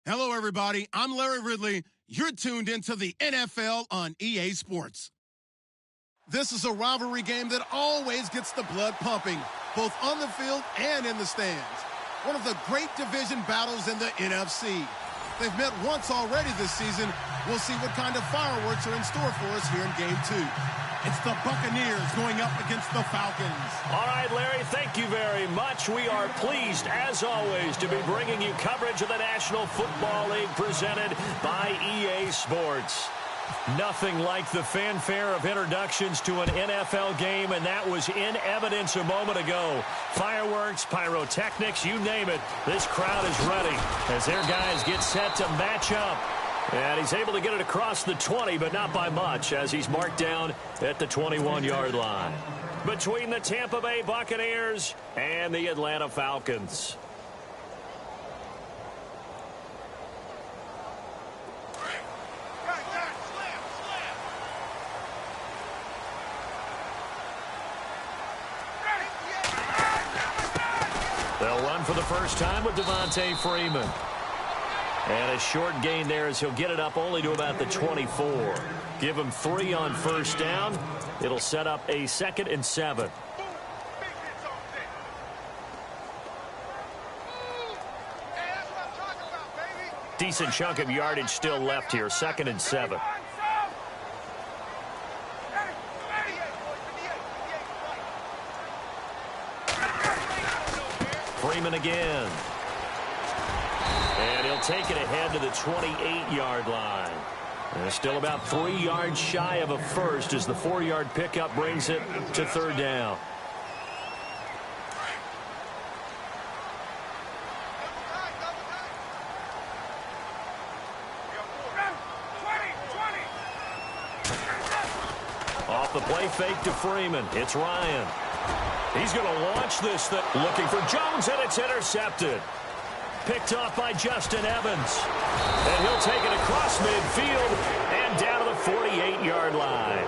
Hello, everybody. I'm Larry Ridley. You're tuned into the NFL on EA Sports. This is a rivalry game that always gets the blood pumping, both on the field and in the stands. One of the great division battles in the NFC. They've met once already this season. We'll see what kind of fireworks are in store for us here in Game 2. It's the Buccaneers going up against the Falcons. All right, Larry, thank you very much. We are pleased, as always, to be bringing you coverage of the National Football League presented by EA Sports. Nothing like the fanfare of introductions to an NFL game, and that was in evidence a moment ago. Fireworks, pyrotechnics, you name it. This crowd is ready as their guys get set to match up. And he's able to get it across the 20, but not by much, as he's marked down at the 21-yard line. Between the Tampa Bay Buccaneers and the Atlanta Falcons. They'll run for the first time with Devontae Freeman. And a short gain there as he'll get it up only to about the 24. Give him 3 on first down. It'll set up a 2nd and 7. Decent chunk of yardage still left here. 2nd and 7. Freeman again. And he'll take it ahead to the 28-yard line. And still about 3 yards shy of a first as the 4-yard pickup brings it to 3rd down. Off the play fake to Freeman. It's Ryan. He's going to launch this thing. Looking for Jones, and it's intercepted. Picked off by Justin Evans. And he'll take it across midfield and down to the 48-yard line.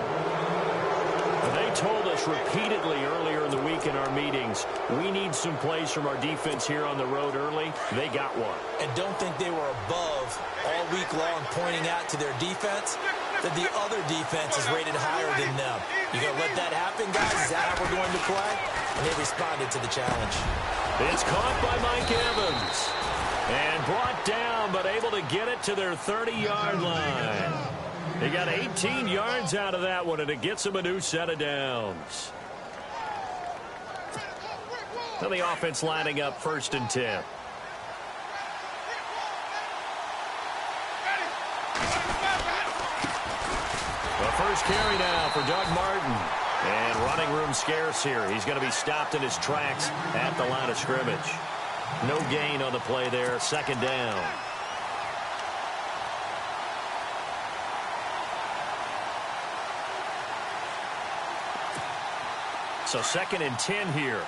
They told us repeatedly earlier in the week in our meetings, we need some plays from our defense here on the road early. They got one. And don't think they were above all week long pointing out to their defense that the other defense is rated higher than them. You going to let that happen, guys? Is that how we're going to play? And they responded to the challenge. It's caught by Mike Evans. And brought down, but able to get it to their 30-yard line. They got 18 yards out of that one, and it gets them a new set of downs. And the offense lining up 1st and 10. The first carry now for Doug Martin. And running room scarce here. He's going to be stopped in his tracks at the line of scrimmage. No gain on the play there. 2nd down. So 2nd and 10 here.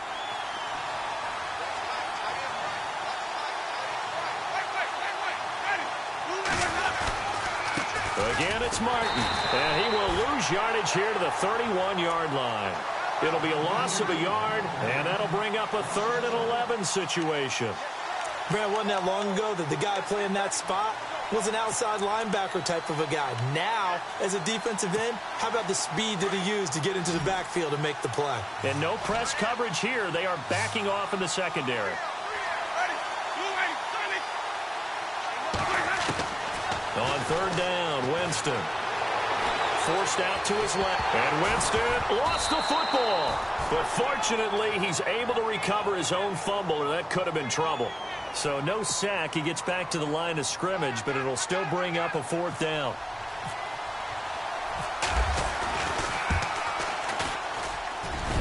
Again, it's Martin. And he will lose yardage here to the 31-yard line. It'll be a loss of a yard, and that'll bring up a 3rd and 11 situation. Man, wasn't that long ago that the guy playing that spot was an outside linebacker type of a guy. Now, as a defensive end, how about the speed that he used to get into the backfield and make the play? And no press coverage here. They are backing off in the secondary. On 3rd down, Winston. Forced out to his left. And Winston lost the football. But fortunately, he's able to recover his own fumble, or that could have been trouble. So no sack. He gets back to the line of scrimmage, but it'll still bring up a 4th down.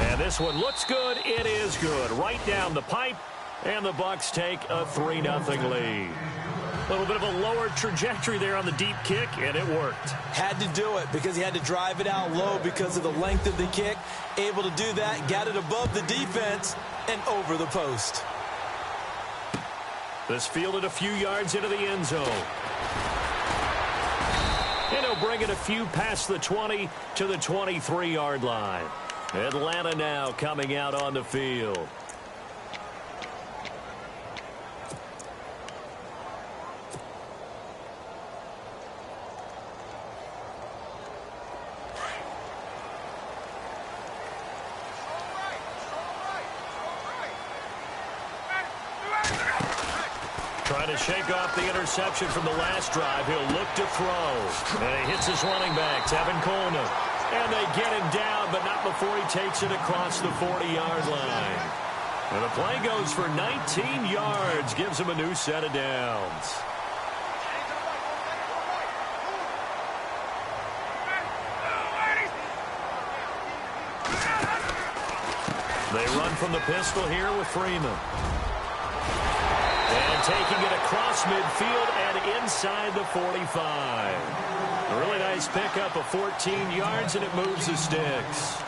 And this one looks good. It is good. Right down the pipe. And the Bucs take a 3-0 lead. A little bit of a lower trajectory there on the deep kick, and it worked. Had to do it because he had to drive it out low because of the length of the kick. Able to do that, got it above the defense and over the post. This fielded a few yards into the end zone. And he'll bring it a few past the 20 to the 23-yard line. Atlanta now coming out on the field. Trying to shake off the interception from the last drive. He'll look to throw. And he hits his running back, Tevin Coleman. And they get him down, but not before he takes it across the 40-yard line. And the play goes for 19 yards, gives him a new set of downs. They run from the pistol here with Freeman. And taking it across midfield and inside the 45. A really nice pickup of 14 yards, and it moves the sticks.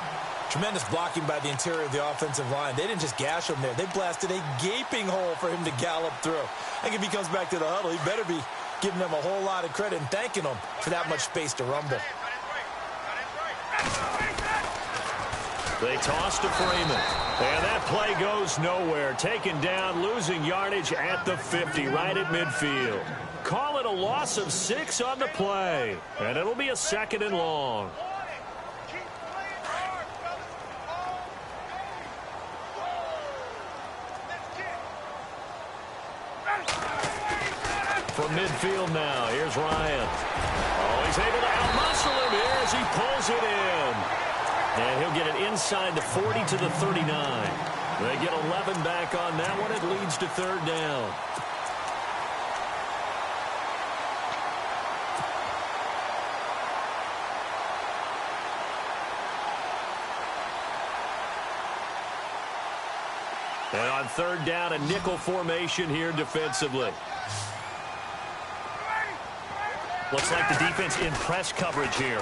Tremendous blocking by the interior of the offensive line. They didn't just gash him there. They blasted a gaping hole for him to gallop through. I think if he comes back to the huddle, he better be giving them a whole lot of credit and thanking them for that much space to rumble. They toss to Freeman. And that play goes nowhere. Taken down, losing yardage at the 50, right at midfield. Call it a loss of 6 on the play. And it'll be a 2nd and long. From midfield now, here's Ryan. Oh, he's able to outmuscle him here as he pulls it in. And he'll get it inside the 40 to the 39. They get 11 back on that one. It leads to 3rd down. And on 3rd down, a nickel formation here defensively. Looks like the defense in press coverage here.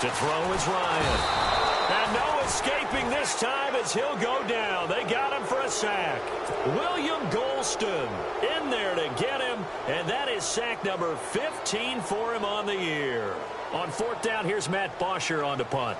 To throw is Ryan. And no escaping this time as he'll go down. They got him for a sack. William Golston in there to get him. And that is sack number 15 for him on the year. On 4th down, here's Matt Bosher on to punt.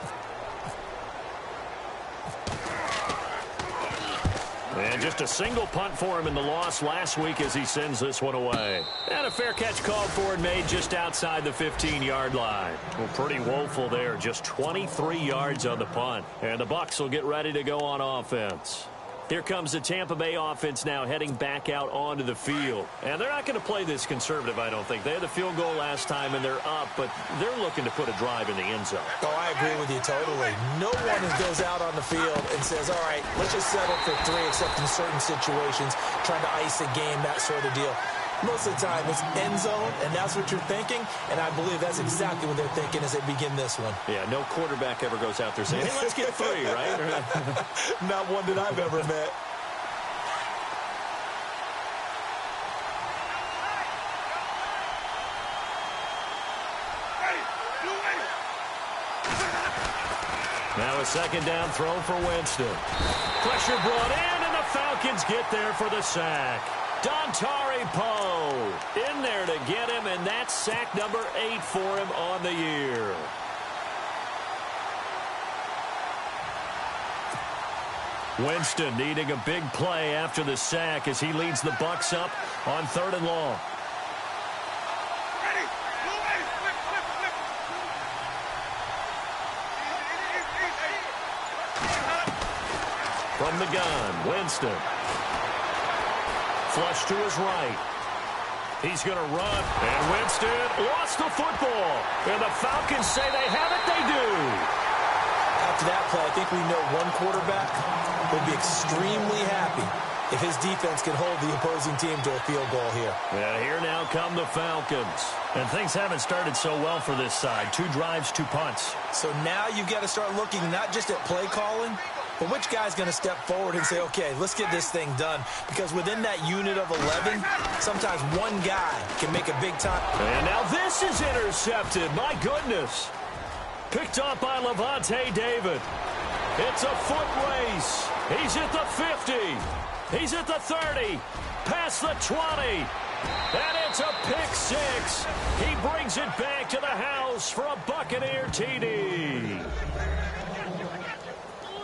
And just a single punt for him in the loss last week as he sends this one away. And a fair catch called for and made just outside the 15-yard line. Well, pretty woeful there. Just 23 yards on the punt. And the Bucs will get ready to go on offense. Here comes the Tampa Bay offense now heading back out onto the field. And they're not going to play this conservative, I don't think. They had the field goal last time, and they're up, but they're looking to put a drive in the end zone. Oh, I agree with you totally. No one goes out on the field and says, all right, let's just settle for 3, except in certain situations, trying to ice a game, that sort of deal. Most of the time, it's end zone, and that's what you're thinking, and I believe that's exactly what they're thinking as they begin this one. Yeah, no quarterback ever goes out there saying, hey, let's get 3, right? Not one that I've ever met. Now a 2nd down throw for Winston. Pressure brought in, and the Falcons get there for the sack. Dontari Poe in there to get him, and that's sack number 8 for him on the year. Winston needing a big play after the sack as he leads the Bucs up on 3rd and long. From the gun, Winston. Flush to his right. He's going to run. And Winston lost the football. And the Falcons say they have it. They do. After that play, I think we know one quarterback will be extremely happy if his defense can hold the opposing team to a field goal here. And here now come the Falcons. And things haven't started so well for this side. 2 drives, 2 punts. So now you've got to start looking not just at play calling, but which guy's going to step forward and say, okay, let's get this thing done? Because within that unit of 11, sometimes one guy can make a big time. And now this is intercepted. My goodness. Picked up by Levante David. It's a foot race. He's at the 50. He's at the 30. Past the 20. And it's a pick 6. He brings it back to the house for a Buccaneer TD.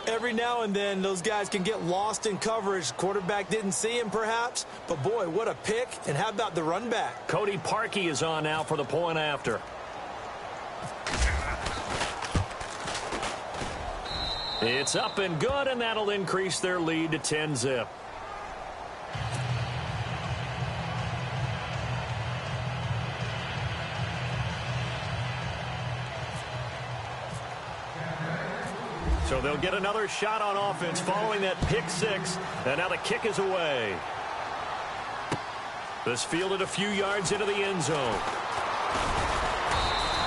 Every now and then, those guys can get lost in coverage. Quarterback didn't see him, perhaps. But, boy, what a pick. And how about the run back? Cody Parkey is on now for the point after. It's up and good, and that'll increase their lead to 10-zip. So they'll get another shot on offense following that pick six. And now the kick is away. This fielded a few yards into the end zone.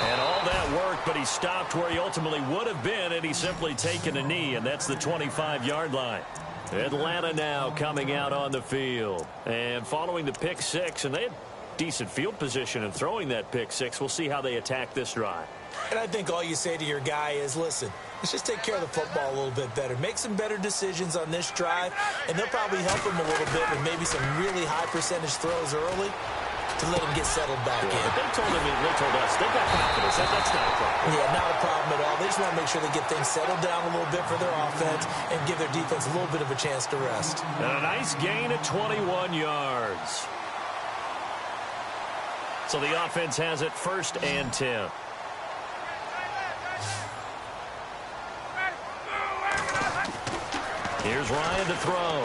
And all that work, but he stopped where he ultimately would have been had he simply taken a knee, and that's the 25-yard line. Atlanta now coming out on the field. And following the pick six, and they had decent field position in throwing that pick six. We'll see how they attack this drive. And I think all you say to your guy is, listen, let's just take care of the football a little bit better. Make some better decisions on this drive, and they'll probably help him a little bit with maybe some really high percentage throws early to let him get settled back in. But they told us they've got confidence. That's not a problem. Yeah, not a problem at all. They just want to make sure they get things settled down a little bit for their offense and give their defense a little bit of a chance to rest. And a nice gain of 21 yards. So the offense has it 1st and 10. Here's Ryan to throw.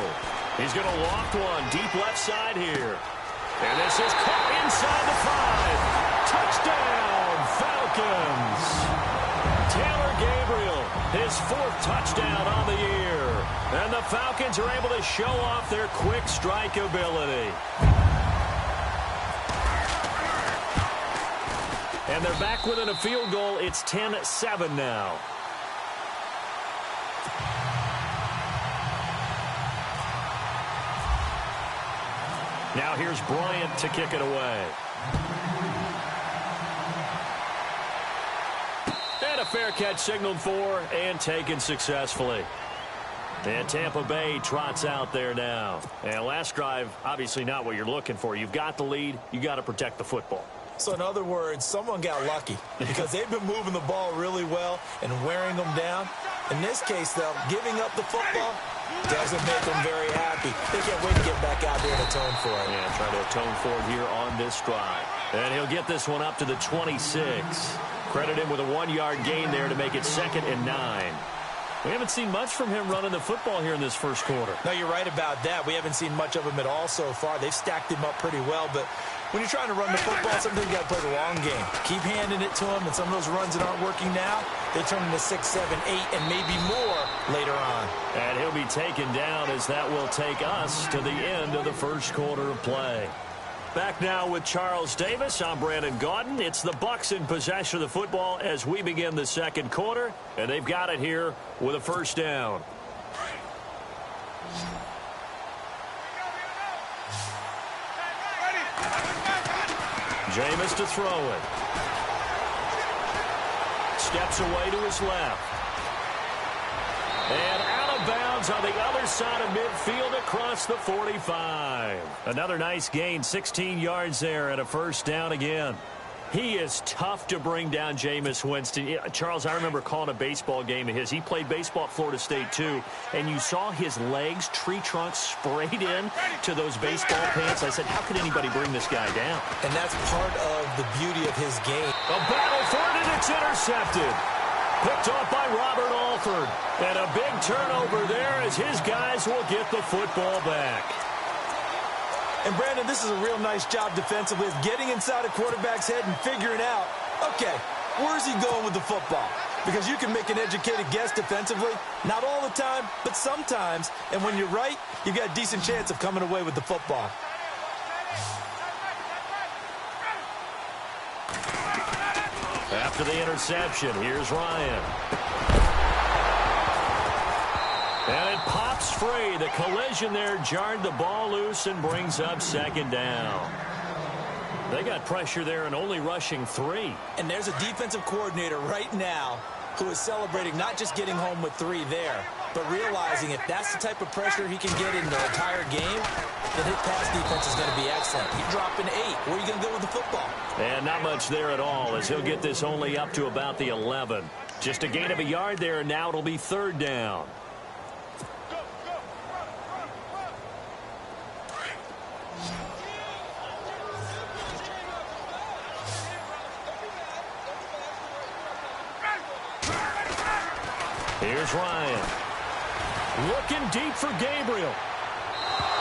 He's going to loft one deep left side here. And this is caught inside the 5. Touchdown, Falcons. Taylor Gabriel, his 4th touchdown on the year. And the Falcons are able to show off their quick strike ability. And they're back within a field goal. It's 10-7 now. Now here's Bryant to kick it away. And a fair catch signaled for and taken successfully. And Tampa Bay trots out there now. And last drive, obviously not what you're looking for. You've got the lead. You got to protect the football. So in other words, someone got lucky because they've been moving the ball really well and wearing them down. In this case, though, giving up the football doesn't make them very happy. They can't wait to get back out there and atone for it. Yeah, try to atone for it here on this drive. And he'll get this one up to the 26. Credit him with a 1-yard gain there to make it 2nd and 9. We haven't seen much from him running the football here in this first quarter. No, you're right about that. We haven't seen much of him at all so far. They've stacked him up pretty well, but when you're trying to run the football, sometimes you got to play the long game. Keep handing it to him, and some of those runs that aren't working now, they turn into 6, 7, 8, and maybe more later on. And he'll be taken down as that will take us to the end of the first quarter of play. Back now with Charles Davis. I'm Brandon Gaudin. It's the Bucs in possession of the football as we begin the second quarter, and they've got it here with a first down. Jameis to throw it. Steps away to his left. And out of bounds on the other side of midfield across the 45. Another nice gain, 16 yards there and a first down again. He is tough to bring down, Jameis Winston. Charles, I remember calling a baseball game of his. He played baseball at Florida State, too, and you saw his legs, tree trunks sprayed in to those baseball pants. I said, how could anybody bring this guy down? And that's part of the beauty of his game. A battle for it, and it's intercepted. Picked off by Robert Alford. And a big turnover there as his guys will get the football back. And, Brandon, this is a real nice job defensively of getting inside a quarterback's head and figuring out, okay, where's he going with the football? Because you can make an educated guess defensively, not all the time, but sometimes. And when you're right, you've got a decent chance of coming away with the football. After the interception, here's Ryan. And it pops free. The collision there jarred the ball loose and brings up second down. They got pressure there and only rushing 3. And there's a defensive coordinator right now who is celebrating not just getting home with 3 there, but realizing if that's the type of pressure he can get in the entire game, then his pass defense is going to be excellent. You're dropping 8. Where are you going to go with the football? And not much there at all as he'll get this only up to about the 11. Just a gain of a yard there, and now it'll be third down. Here's Ryan. Looking deep for Gabriel.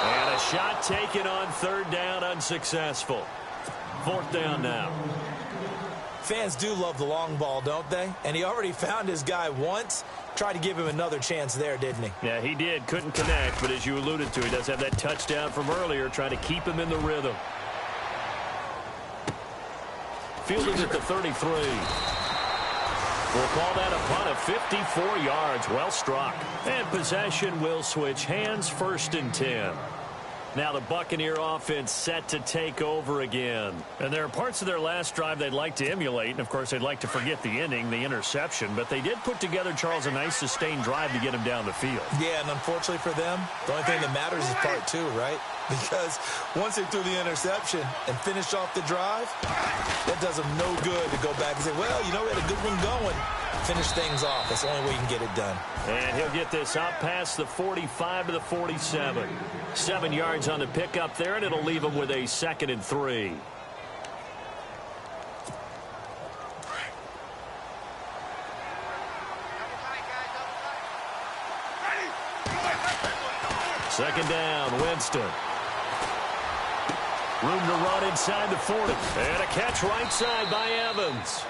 And a shot taken on third down, unsuccessful. Fourth down now. Fans do love the long ball, don't they? And he already found his guy once, tried to give him another chance there, didn't he? Yeah, he did. Couldn't connect, but as you alluded to, he does have that touchdown from earlier, trying to keep him in the rhythm. Fielded at the 33. We'll call that a punt of 54 yards. Well struck. And possession will switch hands, 1st and 10. Now the Buccaneer offense set to take over again. And there are parts of their last drive they'd like to emulate. And, of course, they'd like to forget the inning, the interception. But they did put together, Charles, a nice sustained drive to get him down the field. Yeah, and unfortunately for them, the only thing that matters is part 2, right? Because once they threw the interception and finished off the drive, that does them no good to go back and say, well, you know, we had a good one going. Finish things off. That's the only way you can get it done. And he'll get this up past the 45 to the 47. 7 yards on the pickup there, and it'll leave him with a 2nd and 3. Second down, Winston. Room to run inside the 40. And a catch right side by Evans.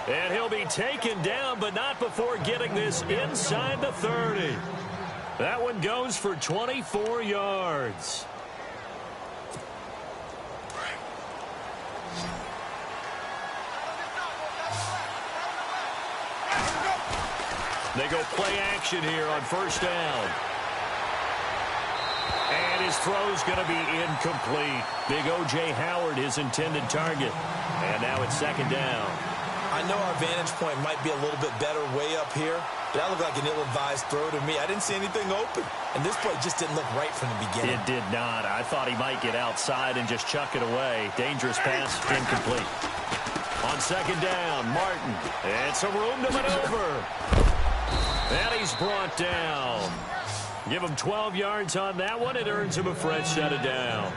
And he'll be taken down, but not before getting this inside the 30. That one goes for 24 yards. They go play action here on 1st down. And his throw's going to be incomplete. Big O.J. Howard, his intended target. And now it's 2nd down. I know our vantage point might be a little bit better way up here, but that looked like an ill-advised throw to me. I didn't see anything open, and this play just didn't look right from the beginning. It did not. I thought he might get outside and just chuck it away. Dangerous pass, incomplete. On 2nd down, Martin. And some room to maneuver. And he's brought down. Give him 12 yards on that one. It earns him a fresh set of downs.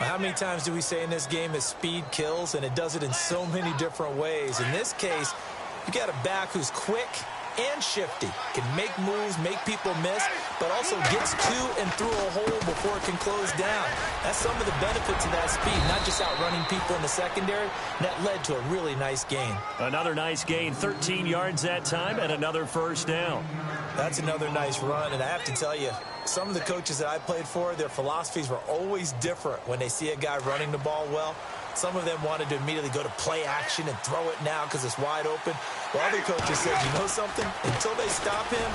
How many times do we say in this game that speed kills, and it does it in so many different ways? In this case, you got a back who's quick and shifty, can make moves, make people miss, but also gets to and through a hole before it can close down. That's some of the benefits of that speed, not just outrunning people in the secondary. That led to a really nice gain. Another nice gain, 13 yards that time, and another 1st down. That's another nice run, and I have to tell you, some of the coaches that I played for, their philosophies were always different when they see a guy running the ball well. Some of them wanted to immediately go to play action and throw it now because it's wide open. While other coaches said, you know something? Until they stop him,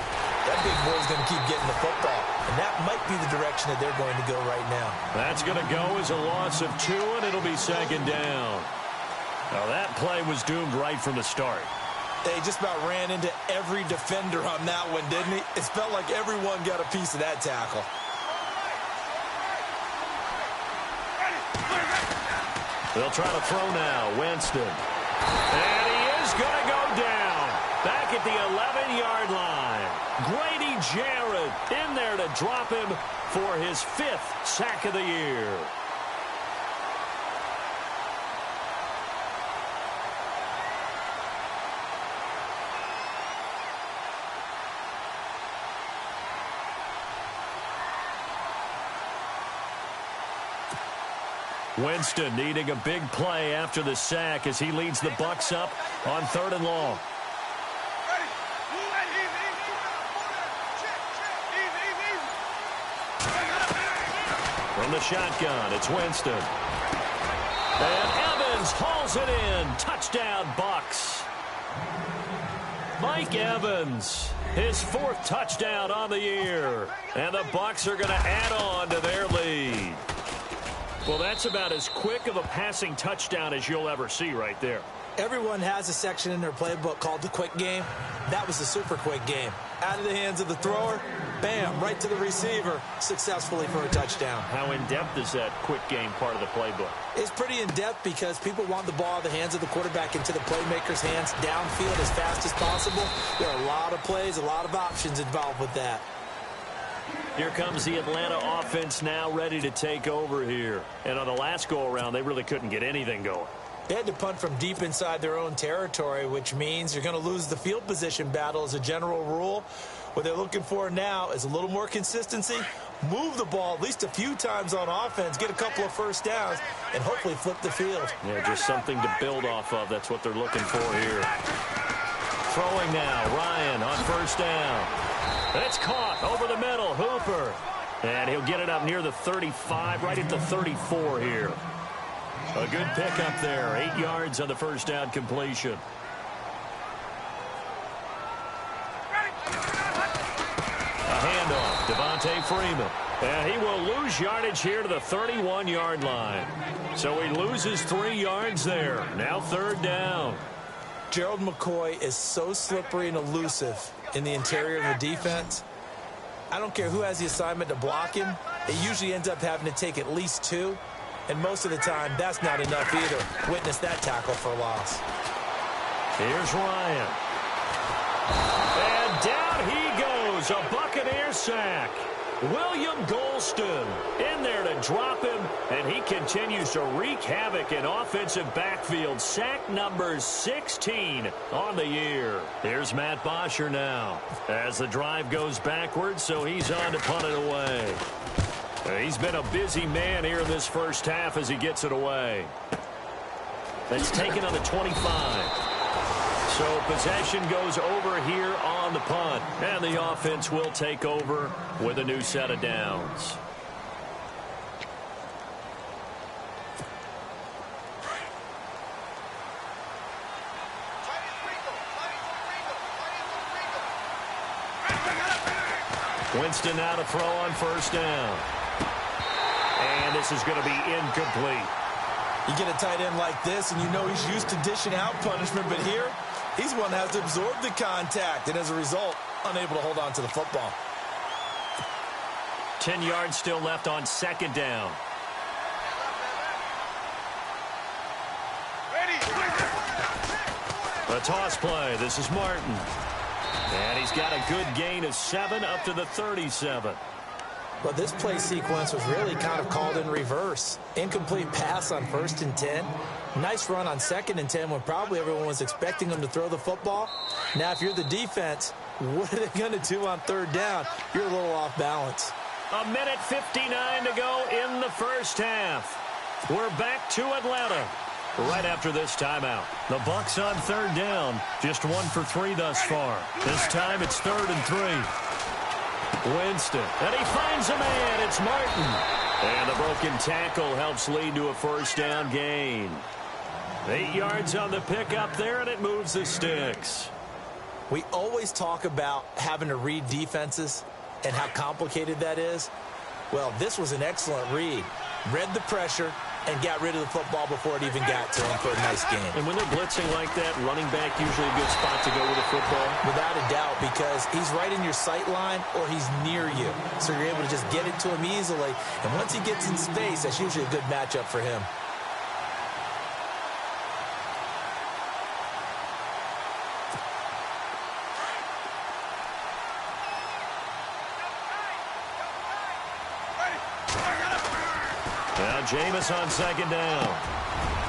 that big boy's going to keep getting the football. And that might be the direction that they're going to go right now. That's going to go as a loss of 2, and it'll be 2nd down. Now that play was doomed right from the start. They just about ran into every defender on that one, didn't he? It felt like everyone got a piece of that tackle. They'll try to throw now. Winston. And he is going to go down. Back at the 11-yard line. Grady Jarrett in there to drop him for his 5th sack of the year. Winston needing a big play after the sack as he leads the Bucs up on 3rd and long. From the shotgun, it's Winston. And Evans hauls it in. Touchdown, Bucs. Mike Evans, his 4th touchdown on the year. And the Bucs are going to add on to their lead. Well, that's about as quick of a passing touchdown as you'll ever see right there. Everyone has a section in their playbook called the quick game. That was the super quick game. Out of the hands of the thrower, bam, right to the receiver, successfully for a touchdown. How in-depth is that quick game part of the playbook? It's pretty in-depth because people want the ball in the hands of the quarterback into the playmaker's hands downfield as fast as possible. There are a lot of plays, a lot of options involved with that. Here comes the Atlanta offense now ready to take over here. And on the last go-around, they really couldn't get anything going. They had to punt from deep inside their own territory, which means you're going to lose the field position battle as a general rule. What they're looking for now is a little more consistency, move the ball at least a few times on offense, get a couple of 1st downs, and hopefully flip the field. Yeah, just something to build off of. That's what they're looking for here. Throwing now, Ryan on first down. It's caught over the middle, Hooper. And he'll get it up near the 35, right at the 34 here. A good pickup there, 8 yards on the first down completion. A handoff, Devontae Freeman. And he will lose yardage here to the 31-yard line. So he loses 3 yards there. Now third down. Gerald McCoy is so slippery and elusive in the interior of the defense. I don't care who has the assignment to block him. It usually ends up having to take at least 2. And most of the time, that's not enough either. Witness that tackle for loss. Here's Ryan. And down he goes. A Buccaneer sack. William Golston in there to drop him, and he continues to wreak havoc in offensive backfield. Sack number 16 on the year. Here's Matt Bosher now as the drive goes backwards, so he's on to punt it away. He's been a busy man here in this first half as he gets it away. It's taken on the 25. So possession goes over here on the punt, and the offense will take over with a new set of downs. Winston now to throw on first down. And this is going to be incomplete. You get a tight end like this, and you know he's used to dishing out punishment, but here, he's one that has to absorb the contact, and as a result, unable to hold on to the football. 10 yards still left on second down. A toss play. This is Martin. And he's got a good gain of 7 up to the 37. Well, this play sequence was really kind of called in reverse. Incomplete pass on 1st and 10. Nice run on 2nd and 10 when probably everyone was expecting him to throw the football. Now, if you're the defense, what are they going to do on 3rd down? You're a little off balance. A minute 59 to go in the first half. We're back to Atlanta right after this timeout. The Bucs on 3rd down. Just 1 for 3 thus far. This time it's 3rd and 3. Winston, and he finds a man. It's Martin. And the broken tackle helps lead to a first down gain. 8 yards on the pickup there, and it moves the sticks. We always talk about having to read defenses and how complicated that is. Well, this was an excellent read. Read the pressure and got rid of the football before it even got to him for a nice game. And when they're blitzing like that, running back usually a good spot to go with the football? Without a doubt, because he's right in your sight line or he's near you. So you're able to just get it to him easily. And once he gets in space, that's usually a good matchup for him. Now Jameis on 2nd down.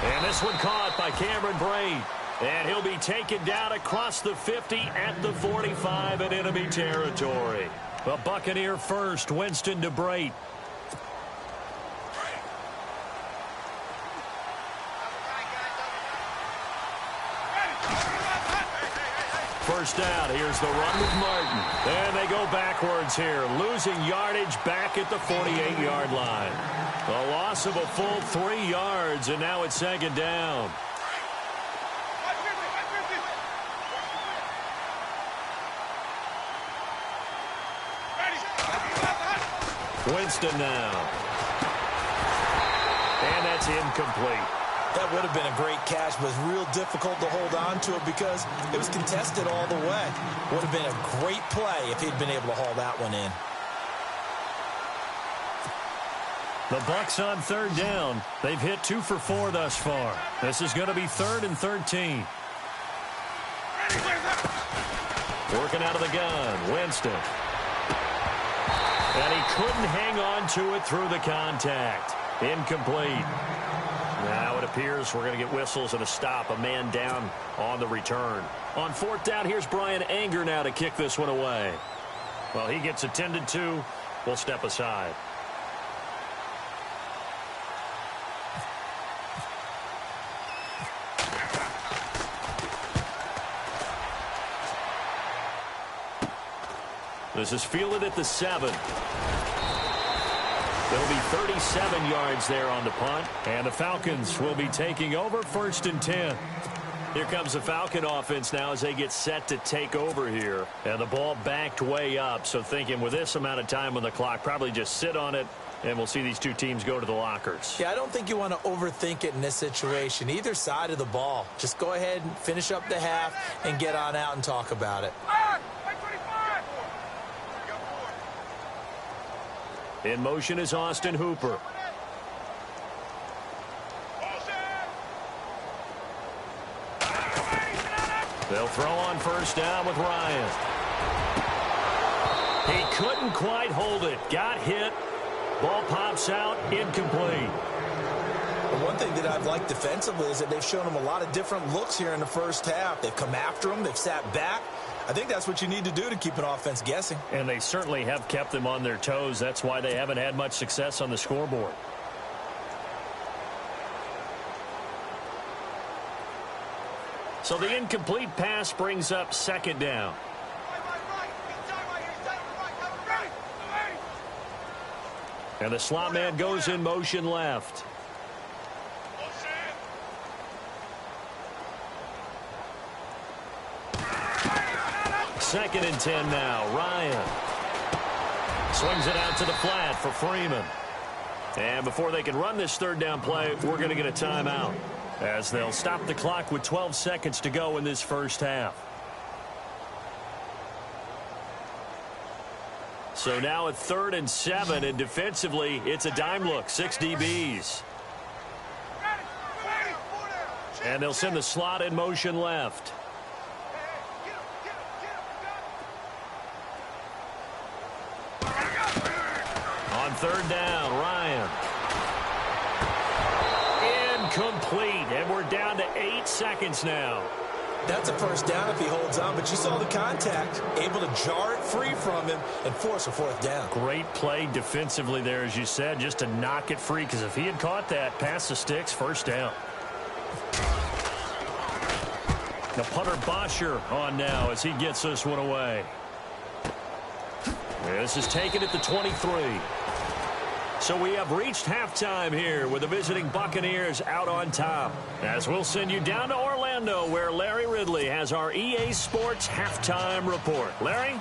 And this one caught by Cameron Brate. And he'll be taken down across the 50 at the 45 in enemy territory. The Buccaneer first, Winston to Brate. First down, here's the run with Martin. And they go backwards here, losing yardage back at the 48-yard line. A loss of a full 3 yards, and now it's 2nd down. Winston now. And that's incomplete. That would have been a great catch, but it was real difficult to hold on to it because it was contested all the way. Would have been a great play if he'd been able to haul that one in. The Bucs on 3rd down. They've hit 2 for 4 thus far. This is going to be 3rd and 13. Working out of the gun, Winston. And he couldn't hang on to it through the contact. Incomplete. Now it appears we're going to get whistles and a stop. A man down on the return. On 4th down, here's Brian Anger now to kick this one away. Well, he gets attended to. We'll step aside. This is fielded at the 7. There'll be 37 yards there on the punt, and the Falcons will be taking over 1st and 10. Here comes the Falcon offense now as they get set to take over here. And the ball backed way up, so thinking with this amount of time on the clock, probably just sit on it, and we'll see these two teams go to the lockers. Yeah, I don't think you want to overthink it in this situation. Either side of the ball. Just go ahead and finish up the half and get on out and talk about it. In motion is Austin Hooper. They'll throw on 1st down with Ryan. He couldn't quite hold it. Got hit. Ball pops out. Incomplete. The one thing that I've liked defensively is that they've shown him a lot of different looks here in the first half. They've come after him. They've sat back. I think that's what you need to do to keep an offense guessing. And they certainly have kept them on their toes. That's why they haven't had much success on the scoreboard. So the incomplete pass brings up 2nd down. And the slot man goes in motion left. Second and 10 now. Ryan swings it out to the flat for Freeman. And before they can run this 3rd down play, we're going to get a timeout, as they'll stop the clock with 12 seconds to go in this first half. So now at 3rd and 7, and defensively, it's a dime look, 6 DBs. And they'll send the slot in motion left. On 3rd down, Ryan. Incomplete, and we're down to 8 seconds now. That's a 1st down if he holds on, but you saw the contact. Able to jar it free from him and force a 4th down. Great play defensively there, as you said, just to knock it free, because if he had caught that, past the sticks, 1st down. The punter Bosher on now as he gets this one away. This is taken at the 23. So we have reached halftime here with the visiting Buccaneers out on top. As we'll send you down to Orlando, where Larry Ridley has our EA Sports halftime report. Larry?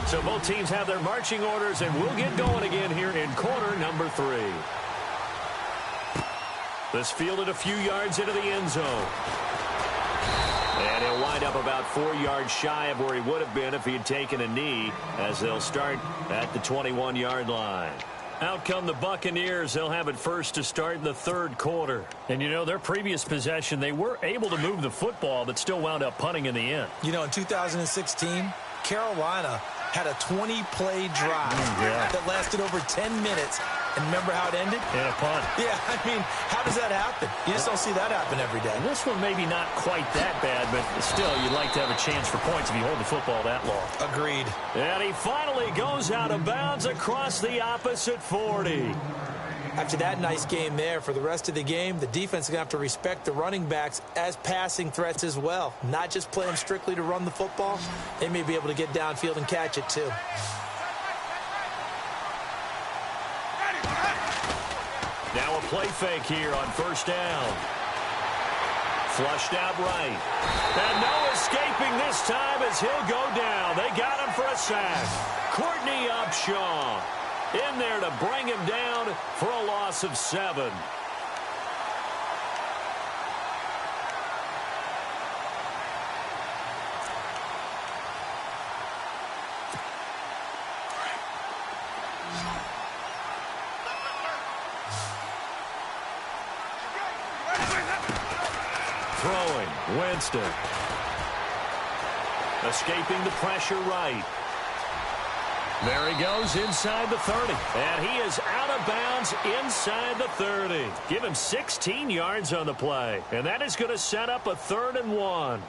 So both teams have their marching orders, and we'll get going again here in quarter number 3. This fielded a few yards into the end zone. And he'll wind up about 4 yards shy of where he would have been if he had taken a knee, as they'll start at the 21-yard line. Out come the Buccaneers. They'll have it first to start in the 3rd quarter. And, you know, their previous possession, they were able to move the football, but still wound up punting in the end. You know, in 2016, Carolina had a 20-play drive that lasted over 10 minutes. And remember how it ended? In a punt. Yeah, I mean, how does that happen? You just don't see that happen every day. This one maybe not quite that bad, but still, you'd like to have a chance for points if you hold the football that long. Agreed. And he finally goes out of bounds across the opposite 40. After that nice game there, for the rest of the game, the defense is going to have to respect the running backs as passing threats as well. Not just play them strictly to run the football. They may be able to get downfield and catch it, too. Now a play fake here on 1st down. Flushed out right. And no escaping this time as he'll go down. They got him for a sack. Courtney Upshaw in there to bring him down for a loss of 7. Throwing, Winston. Escaping the pressure right. There he goes inside the 30. And he is out of bounds inside the 30. Give him 16 yards on the play. And that is going to set up a 3rd and 1.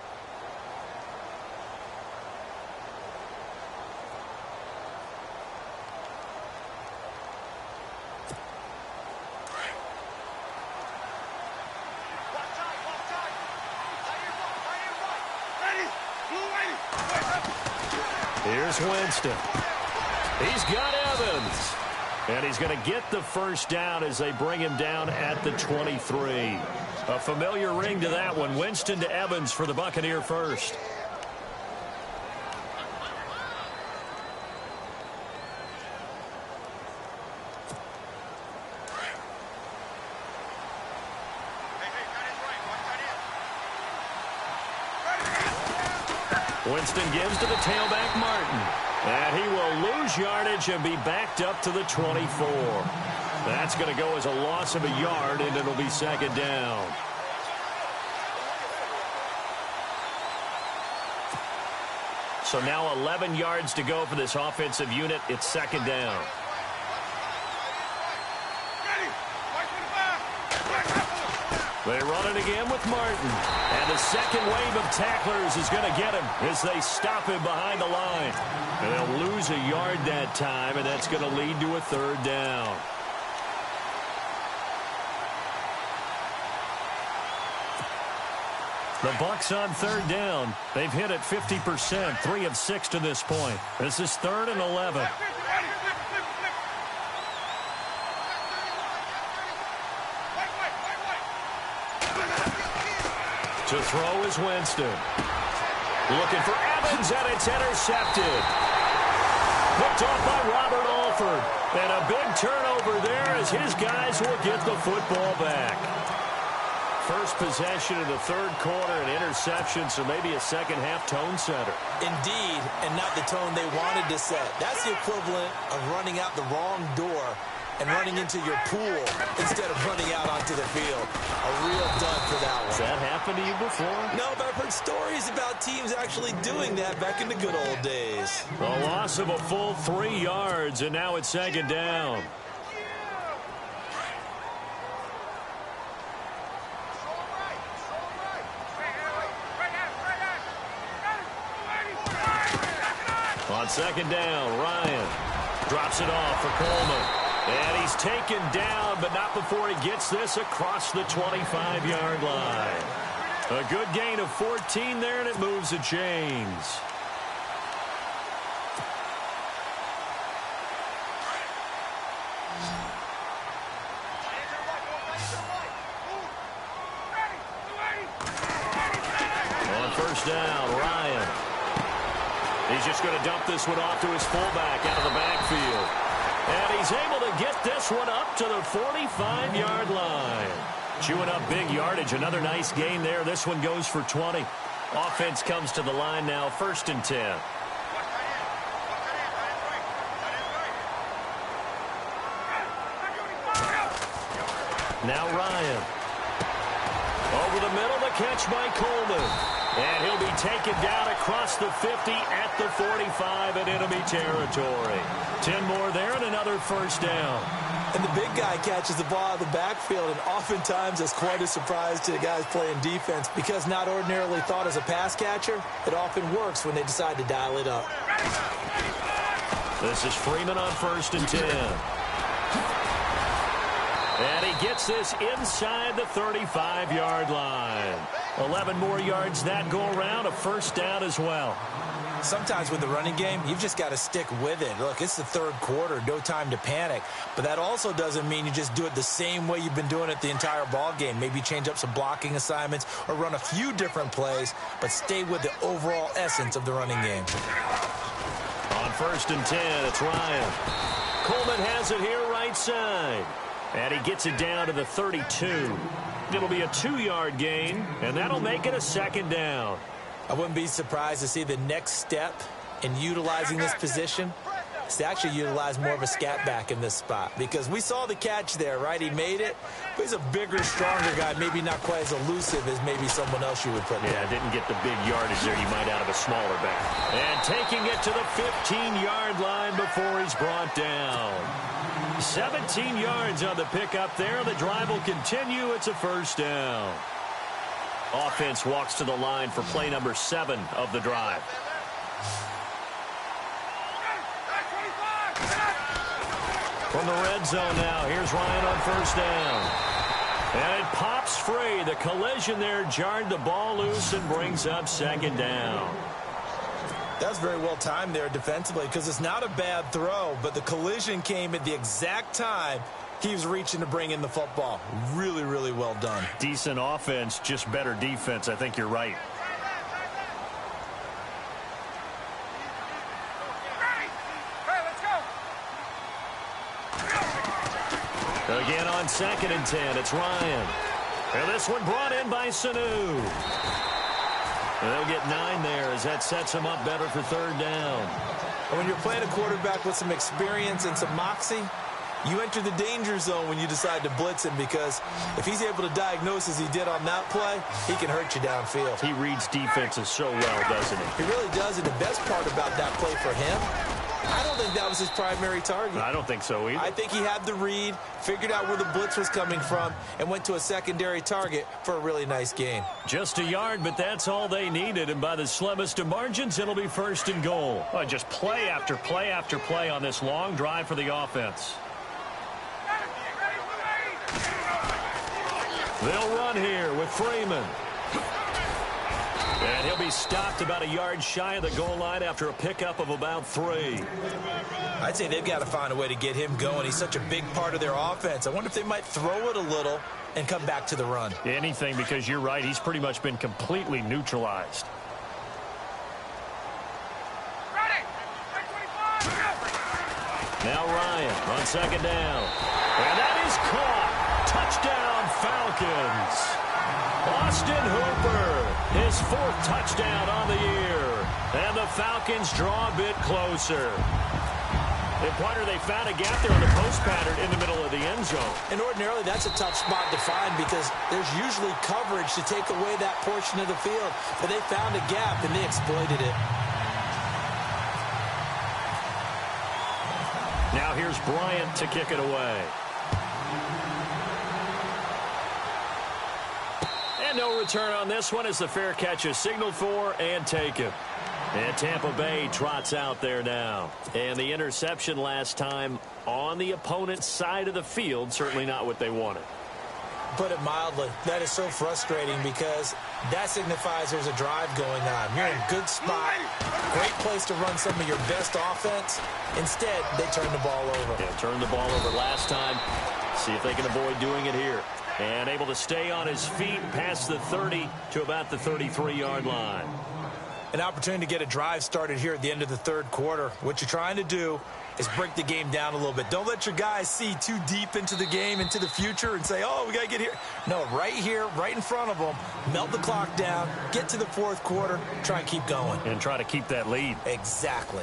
Here's Winston. He's got Evans. And he's going to get the first down as they bring him down at the 23. A familiar ring to that one. Winston to Evans for the Buccaneer first. Winston gives to the tailback, Martin. And he will lose yardage and be backed up to the 24. That's going to go as a loss of a yard, and it'll be second down. So now 11 yards to go for this offensive unit. It's second down. They run it again with Martin. And the second wave of tacklers is going to get him as they stop him behind the line. And they'll lose a yard that time, and that's going to lead to a third down. The Bucs on third down. They've hit it 50%, 3 of 6 to this point. This is 3rd and 11. To throw is Winston. Looking for Evans, and it's intercepted. Picked off by Robert Alford. And a big turnover there as his guys will get the football back. First possession in the third quarter, an interception, so maybe a second-half tone setter. Indeed, and not the tone they wanted to set. That's the equivalent of running out the wrong door and running into your pool instead of running out onto the field. A real dud for that one. Has that happened to you before? No, but I've heard stories about teams actually doing that back in the good old days. A loss of a full 3 yards, and now it's second down. On second down, Ryan drops it off for Coleman. And he's taken down, but not before he gets this across the 25-yard line. A good gain of 14 there, and it moves the chains. On first down, Ryan. He's just going to dump this one off to his fullback out of the backfield. And he's able to get this one up to the 45-yard line. Chewing up big yardage. Another nice gain there. This one goes for 20. Offense comes to the line now, 1st and 10. Now Ryan. Over the middle, the catch by Coleman. And he'll be taken down across the 50 at the 45 in enemy territory. 10 more there and another first down. And the big guy catches the ball out of the backfield, and oftentimes that's quite a surprise to the guys playing defense because not ordinarily thought as a pass catcher, it often works when they decide to dial it up. This is Freeman on 1st and 10. And he gets this inside the 35-yard line. 11 more yards that go around, a first down as well. Sometimes with the running game, you've just got to stick with it. Look, it's the third quarter, no time to panic. But that also doesn't mean you just do it the same way you've been doing it the entire ball game. Maybe change up some blocking assignments or run a few different plays, but stay with the overall essence of the running game. On 1st and 10, it's Ryan. Coleman has it here right side. And he gets it down to the 32. It'll be a 2-yard gain, and that'll make it a second down. I wouldn't be surprised to see the next step in utilizing this position is to actually utilize more of a scat back in this spot. Because we saw the catch there, right? He made it. But he's a bigger, stronger guy, maybe not quite as elusive as maybe someone else you would put there. Yeah, didn't get the big yardage there you might out of a smaller back. And taking it to the 15-yard line before he's brought down. 17 yards on the pickup there. The drive will continue. It's a first down. Offense walks to the line for play number 7 of the drive. From the red zone now, here's Ryan on first down. And it pops free. The collision there jarred the ball loose and brings up second down. That was very well timed there defensively because it's not a bad throw, but the collision came at the exact time he was reaching to bring in the football. Really, really well done. Decent offense, just better defense. I think you're right. Again on 2nd and 10, it's Ryan. And this one brought in by Sanu. They'll get 9 there as that sets him up better for 3rd down. And when you're playing a quarterback with some experience and some moxie, you enter the danger zone when you decide to blitz him, because if he's able to diagnose as he did on that play, he can hurt you downfield. He reads defenses so well, doesn't he? He really does, and the best part about that play for him, I don't think that was his primary target. I don't think so either. I think he had the read, figured out where the blitz was coming from, and went to a secondary target for a really nice gain. Just a yard, but that's all they needed, and by the slimmest of margins, it'll be 1st and goal. Oh, just play after play after play on this long drive for the offense. They'll run here with Freeman. And he'll be stopped about a yard shy of the goal line after a pickup of about 3. I'd say they've got to find a way to get him going. He's such a big part of their offense. I wonder if they might throw it a little and come back to the run. Anything, because you're right. He's pretty much been completely neutralized. Now Ryan on 2nd down. And that is caught. Touchdown, Falcons. Austin Hooper, his 4th touchdown on the year. And the Falcons draw a bit closer. And partner, they found a gap there on the post pattern in the middle of the end zone. And ordinarily, that's a tough spot to find because there's usually coverage to take away that portion of the field. But they found a gap, and they exploited it. Now here's Bryant to kick it away. And no return on this one as the fair catch is signaled for and taken. And Tampa Bay trots out there now. And the interception last time on the opponent's side of the field, certainly not what they wanted. Put it mildly, that is so frustrating because that signifies there's a drive going on. You're in a good spot, great place to run some of your best offense. Instead, they turn the ball over. Yeah, turned the ball over last time. See if they can avoid doing it here. And able to stay on his feet past the 30 to about the 33-yard line. An opportunity to get a drive started here at the end of the 3rd quarter. What you're trying to do is break the game down a little bit. Don't let your guys see too deep into the game, into the future, and say, oh, we got to get here. No, right here, right in front of them, melt the clock down, get to the 4th quarter, try and keep going. And try to keep that lead. Exactly.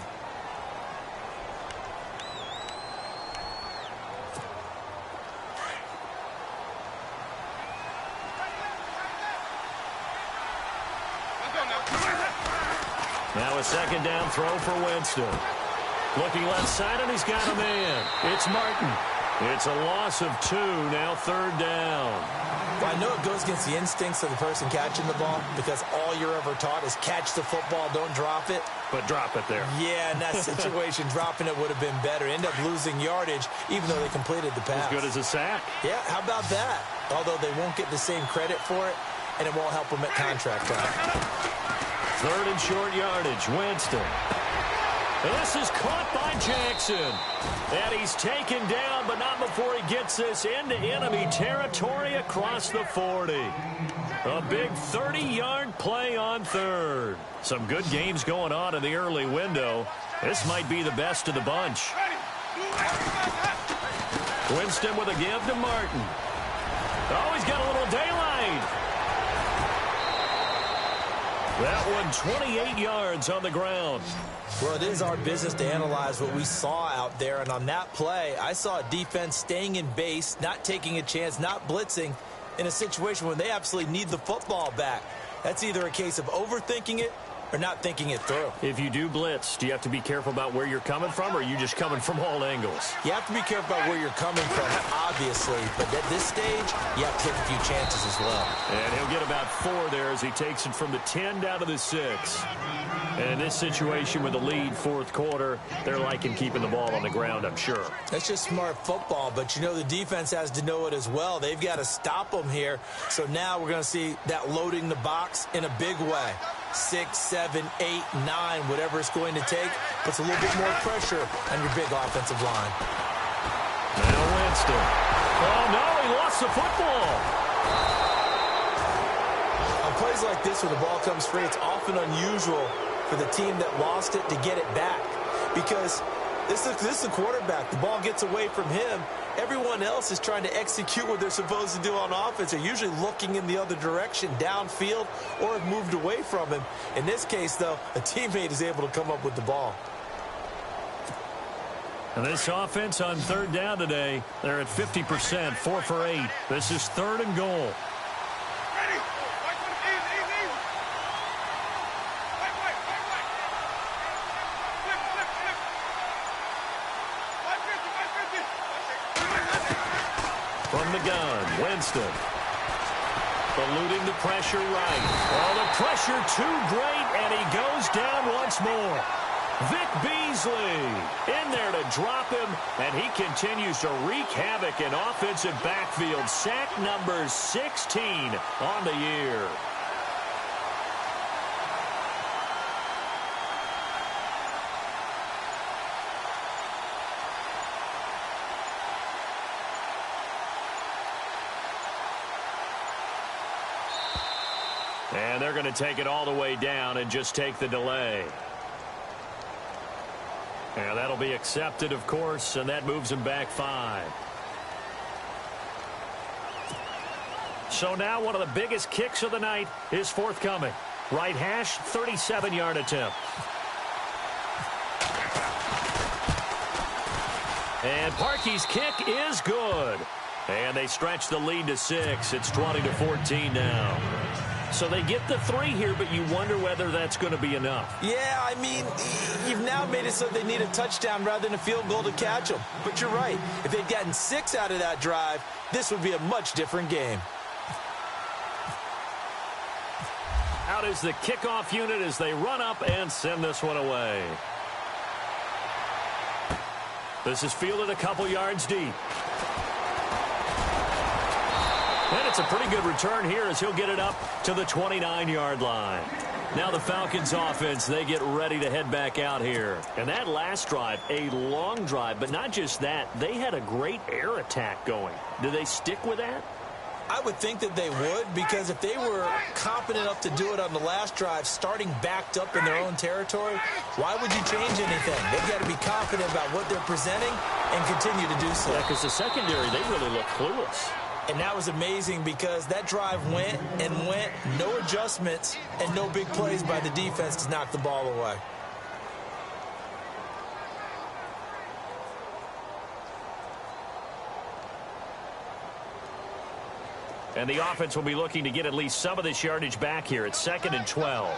Now a 2nd down throw for Winston. Looking left side, and he's got a man. It's Martin. It's a loss of 2, now 3rd down. Well, I know it goes against the instincts of the person catching the ball because all you're ever taught is catch the football, don't drop it. But drop it there. Yeah, in that situation, dropping it would have been better. End up losing yardage, even though they completed the pass. As good as a sack. Yeah, how about that? Although they won't get the same credit for it, and it won't help them at contract time. 3rd and short yardage, Winston. And this is caught by Jackson. And he's taken down, but not before he gets this into enemy territory across the 40. A big 30-yard play on 3rd. Some good games going on in the early window. This might be the best of the bunch. Winston with a give to Martin. Oh, he's got a little daylight. That one 28 yards on the ground. Well, it is our business to analyze what we saw out there. And on that play, I saw a defense staying in base, not taking a chance, not blitzing in a situation when they absolutely need the football back. That's either a case of overthinking it or not thinking it through. If you do blitz, do you have to be careful about where you're coming from, or are you just coming from all angles? You have to be careful about where you're coming from, obviously. But at this stage, you have to take a few chances as well. And he'll get about 4 there as he takes it from the 10 down to the 6. And in this situation with the lead 4th quarter, they're liking keeping the ball on the ground, I'm sure. That's just smart football, but you know the defense has to know it as well. They've got to stop them here. So now we're going to see that loading the box in a big way. 6, 7, 8, 9, whatever it's going to take. Puts a little bit more pressure on your big offensive line. Now Winston. Oh, no, he lost the football. On plays like this where the ball comes free, it's often unusual for the team that lost it to get it back. Because this is the quarterback. The ball gets away from him. Everyone else is trying to execute what they're supposed to do on offense. They're usually looking in the other direction, downfield, or have moved away from him. In this case, though, a teammate is able to come up with the ball. And this offense on third down today, they're at 50%, 4 for 8. This is 3rd and goal. From the gun, Winston. Eluding the pressure right. Oh, the pressure too great, and he goes down once more. Vic Beasley in there to drop him, and he continues to wreak havoc in offensive backfield. Sack number 16 on the year. And they're going to take it all the way down and just take the delay. And that'll be accepted, of course, and that moves him back 5. So now one of the biggest kicks of the night is forthcoming. Right hash, 37-yard attempt. And Parkey's kick is good. And they stretch the lead to 6. It's 20-14 now. So they get the 3 here, but you wonder whether that's going to be enough. Yeah, I mean, you've now made it so they need a touchdown rather than a field goal to catch them. But you're right. If they'd gotten 6 out of that drive, this would be a much different game. Out is the kickoff unit as they run up and send this one away. This is fielded a couple yards deep. And it's a pretty good return here as he'll get it up to the 29-yard line. Now the Falcons offense, they get ready to head back out here. And that last drive, a long drive, but not just that. They had a great air attack going. Do they stick with that? I would think that they would, because if they were confident enough to do it on the last drive, starting backed up in their own territory, why would you change anything? They've got to be confident about what they're presenting and continue to do so. Yeah, because the secondary, they really look clueless. And that was amazing because that drive went and went, no adjustments, and no big plays by the defense to knock the ball away. And the offense will be looking to get at least some of this yardage back here. It's 2nd and 12.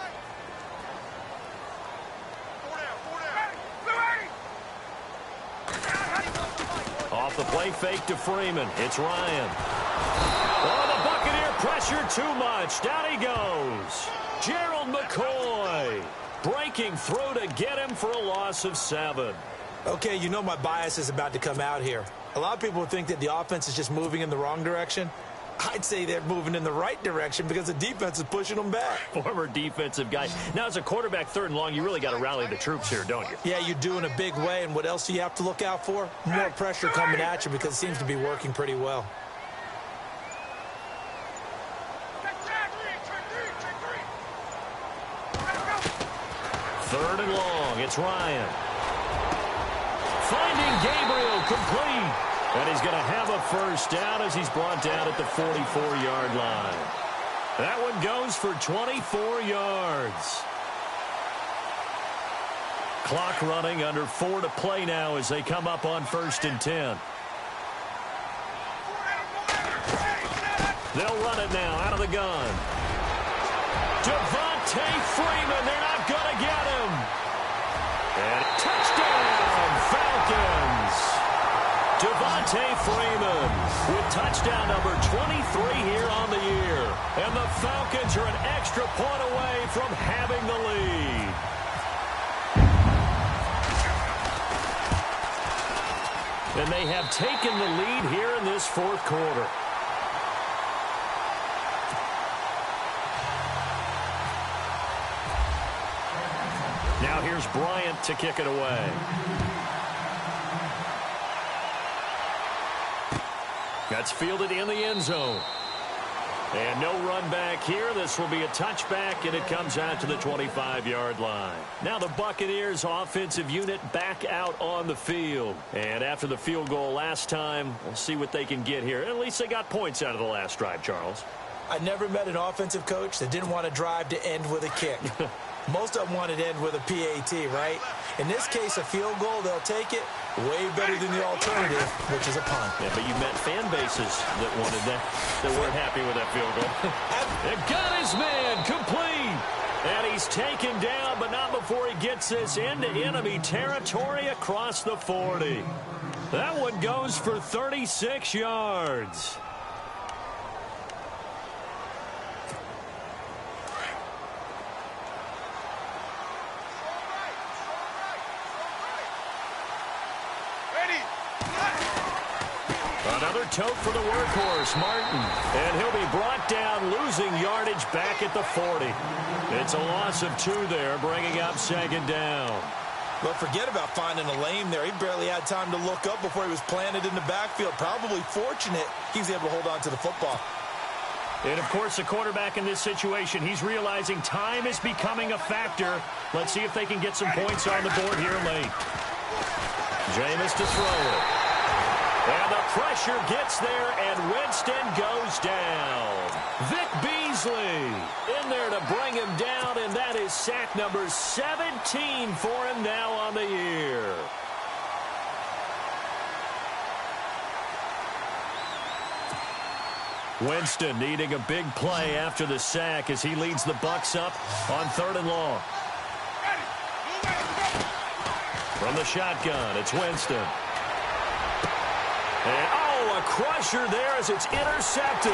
Off the play fake to Freeman. It's Ryan. Oh, the Buccaneer pressure too much. Down he goes. Gerald McCoy breaking through to get him for a loss of 7. Okay, you know my bias is about to come out here. A lot of people think that the offense is just moving in the wrong direction. I'd say they're moving in the right direction because the defense is pushing them back. Former defensive guy. Now, as a quarterback 3rd and long, you really got to rally the troops here, don't you? Yeah, you do in a big way. And what else do you have to look out for? More pressure coming at you because it seems to be working pretty well. Third and long. It's Ryan. Finding Gabriel complete. And he's going to have a first down as he's brought down at the 44-yard line. That one goes for 24 yards. Clock running, under 4 to play now as they come up on 1st and 10. They'll run it now out of the gun. Devontae Freeman, they're not going to get him. And touchdown, Falcons. Devontae Freeman with touchdown number 23 here on the year. And the Falcons are an extra point away from having the lead. And they have taken the lead here in this 4th quarter. Here's Bryant to kick it away. That's fielded in the end zone. And no run back here. This will be a touchback, and it comes out to the 25-yard line. Now the Buccaneers offensive unit back out on the field. And after the field goal last time, we'll see what they can get here. At least they got points out of the last drive, Charles. I never met an offensive coach that didn't want to drive to end with a kick. Most of them wanted to end with a PAT, right? In this case, a field goal, they'll take it. Way better than the alternative, which is a punt. Yeah, but you met fan bases that wanted that, that weren't happy with that field goal. And got his man complete. And he's taken down, but not before he gets this into enemy territory across the 40. That one goes for 36 yards. Another tote for the workhorse, Martin. And he'll be brought down, losing yardage back at the 40. It's a loss of 2 there, bringing up second down. Well, forget about finding a lane there. He barely had time to look up before he was planted in the backfield. Probably fortunate he was able to hold on to the football. And, of course, the quarterback in this situation, he's realizing time is becoming a factor. Let's see if they can get some points on the board here late. Jameis to throw it. And the pressure gets there, and Winston goes down. Vic Beasley in there to bring him down, and that is sack number 17 for him now on the year. Winston needing a big play after the sack as he leads the Bucs up on 3rd and long. From the shotgun, it's Winston. And, oh, a crusher there as it's intercepted.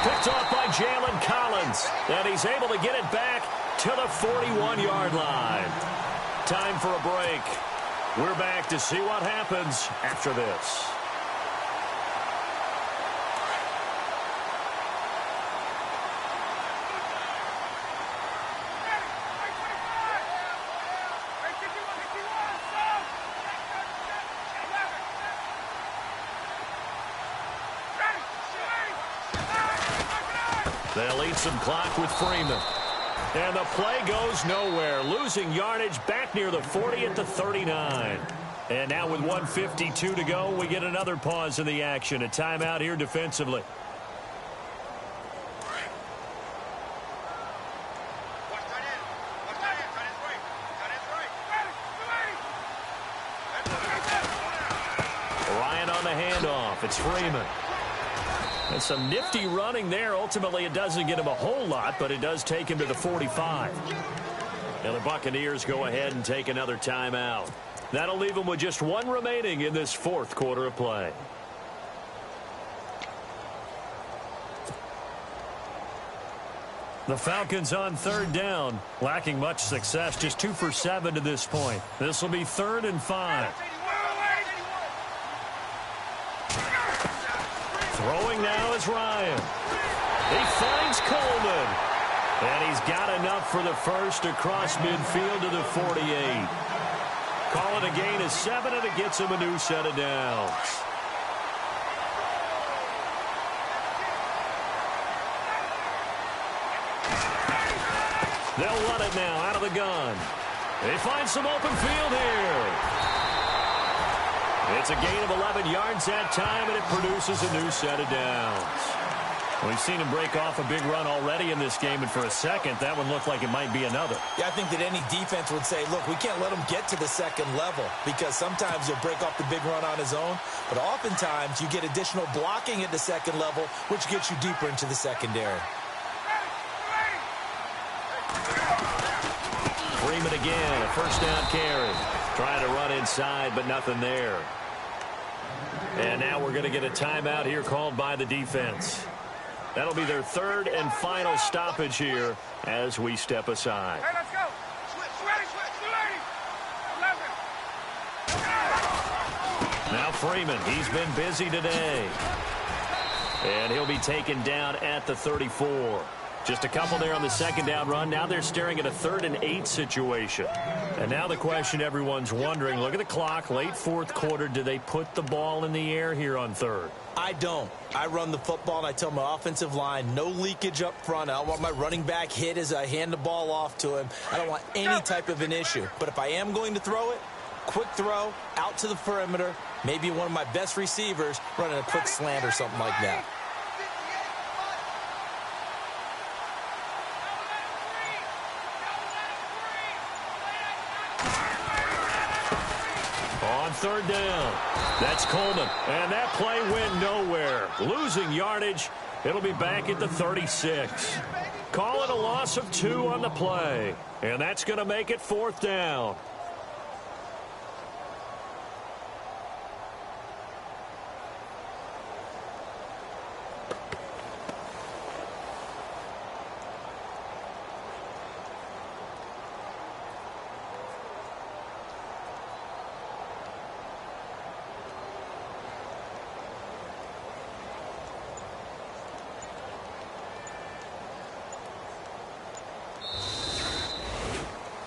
Picked off by Jalen Collins. And he's able to get it back to the 41-yard line. Time for a break. We're back to see what happens after this. They'll eat some clock with Freeman. And the play goes nowhere. Losing yardage back near the 40 at the 39. And now with 1:52 to go, we get another pause in the action. A timeout here defensively. Ryan on the handoff. It's Freeman. And some nifty running there. Ultimately, it doesn't get him a whole lot, but it does take him to the 45. Now the Buccaneers go ahead and take another timeout. That'll leave them with just 1 remaining in this 4th quarter of play. The Falcons on 3rd down, lacking much success, just 2 for 7 to this point. This will be 3rd and 5. Throwing now is Ryan. He finds Coleman. And he's got enough for the first across midfield to the 48. Call it a gain of 7, and it gets him a new set of downs. They'll run it now out of the gun. They find some open field here. It's a gain of 11 yards that time, and it produces a new set of downs. We've seen him break off a big run already in this game, and for a second, that one looked like it might be another. Yeah, I think that any defense would say, look, we can't let him get to the 2nd level, because sometimes he'll break off the big run on his own, but oftentimes you get additional blocking at the 2nd level, which gets you deeper into the secondary. Freeman again, a 1st down carry. Trying to run inside, but nothing there. And now we're going to get a timeout here called by the defense. That'll be their 3rd and final stoppage here as we step aside. Hey, let's go. Switch. Now Freeman, he's been busy today. And he'll be taken down at the 34. Just a couple there on the second down run. Now they're staring at a 3rd and 8 situation. And now the question everyone's wondering, look at the clock, late fourth quarter. Do they put the ball in the air here on 3rd? I don't. I run the football, and I tell my offensive line, no leakage up front. I don't want my running back hit as I hand the ball off to him. I don't want any type of an issue. But if I am going to throw it, quick throw, out to the perimeter, maybe one of my best receivers running a quick slant or something like that. On 3rd down, that's Coleman. And that play went nowhere. Losing yardage. It'll be back at the 36. Call it a loss of 2 on the play. And that's going to make it 4th down.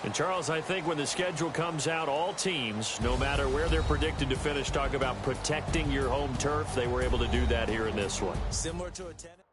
And, Charles, I think when the schedule comes out, all teams, no matter where they're predicted to finish, talk about protecting your home turf. They were able to do that here in this one. Similar to a tennis.